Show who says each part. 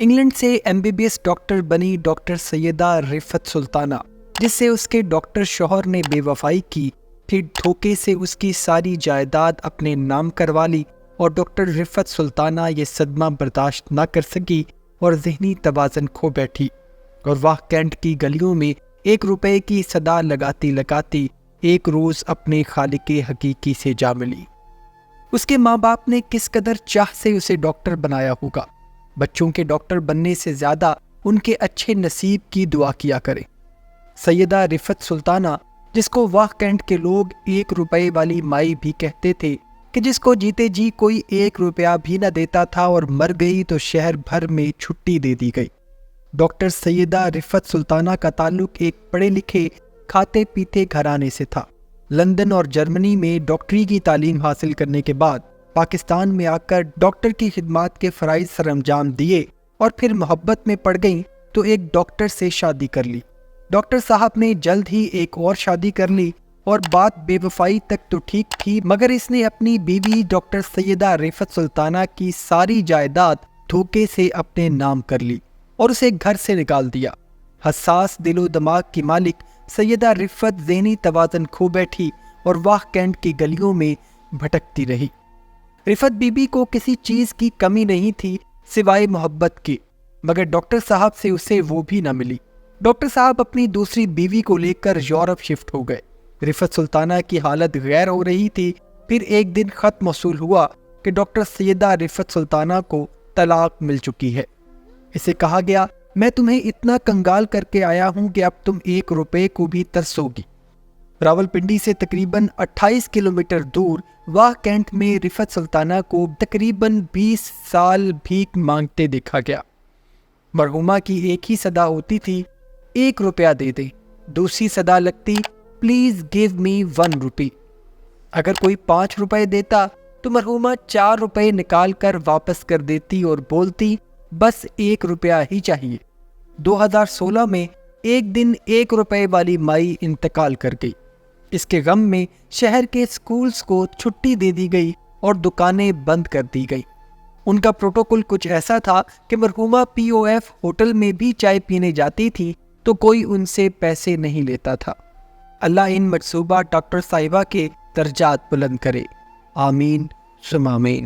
Speaker 1: England سے MBBS doctor بنی doctor سیدہ رفعت سلطانہ، جس سے اس کے ڈاکٹر شوہر نے بے وفائی کی، پھر دھوکے سے اس کی ساری جائیداد اپنے نام کروا لی اور ڈاکٹر رفعت سلطانہ یہ صدمہ برداشت نہ کر سکی اور ذہنی توازن کھو بیٹھی، اور وہ کینٹ کی گلیوں میں 1 روپے کی صدا لگاتی لگاتی ایک روز اپنے خالق حقیقی سے جا ملی۔ اس کے ماں باپ نے کس قدر چاہ سے اسے ڈاکٹر بنایا ہوگا۔ بچوں کے ڈاکٹر بننے سے زیادہ ان کے اچھے نصیب کی دعا کیا کریں۔ سیدہ رفعت سلطانہ، جس کو واہ کینٹ کے لوگ 1 روپے والی مائی بھی کہتے تھے، کہ جس کو جیتے جی کوئی 1 روپیہ بھی نہ دیتا تھا اور مر گئی تو شہر بھر میں چھٹی دے دی گئی۔ ڈاکٹر سیدہ رفعت سلطانہ کا تعلق ایک پڑھے لکھے کھاتے پیتے گھرانے سے تھا۔ لندن اور جرمنی میں ڈاکٹری کی تعلیم حاصل کرنے کے بعد پاکستان میں آ کر ڈاکٹر کی خدمات کے فرائض سر انجام دیے اور پھر محبت میں پڑ گئیں تو ایک ڈاکٹر سے شادی کر لی۔ ڈاکٹر صاحب نے جلد ہی ایک اور شادی کر لی اور بات بے وفائی تک تو ٹھیک تھی، مگر اس نے اپنی بیوی ڈاکٹر سیدہ رفعت سلطانہ کی ساری جائیداد دھوکے سے اپنے نام کر لی اور اسے گھر سے نکال دیا۔ حساس دل و دماغ کی مالک سیدہ رفعت ذہنی توازن کھو بیٹھی اور واہ کینٹ کی گلیوں میں بھٹکتی رہی۔ رفعت بی بی کو کسی چیز کی کمی نہیں تھی سوائے محبت کے، مگر ڈاکٹر صاحب سے اسے وہ بھی نہ ملی۔ ڈاکٹر صاحب اپنی دوسری بیوی کو لے کر یورپ شفٹ ہو گئے۔ رفعت سلطانہ کی حالت غیر ہو رہی تھی۔ پھر ایک دن خط موصول ہوا کہ ڈاکٹر سیدہ رفعت سلطانہ کو طلاق مل چکی ہے۔ اسے کہا گیا، میں تمہیں اتنا کنگال کر کے آیا ہوں کہ اب تم 1 روپے کو بھی ترسو گی۔ راولپنڈی سے تقریباً 28 کلومیٹر دور واہ کینٹ میں رفعت سلطانہ کو تقریباً 20 سال بھیک مانگتے دیکھا گیا۔ مرحومہ کی ایک ہی صدا ہوتی تھی، 1 روپیہ دے دیں۔ دوسری صدا لگتی، پلیز گیو می 1 روپی۔ اگر کوئی 5 روپے دیتا تو مرحومہ 4 روپے نکال کر واپس کر دیتی اور بولتی، بس 1 روپیہ ہی چاہیے۔ 2016 میں ایک دن 1 روپے والی مائی انتقال کر گئی۔ اس کے غم میں شہر کے سکولز کو چھٹی دے دی گئی اور دکانیں بند کر دی گئی۔ ان کا پروٹوکول کچھ ایسا تھا کہ مرحومہ POF ہوٹل میں بھی چائے پینے جاتی تھی تو کوئی ان سے پیسے نہیں لیتا تھا۔ اللہ ان مجذوبہ ڈاکٹر صاحبہ کے درجات بلند کرے، آمین ثم آمین۔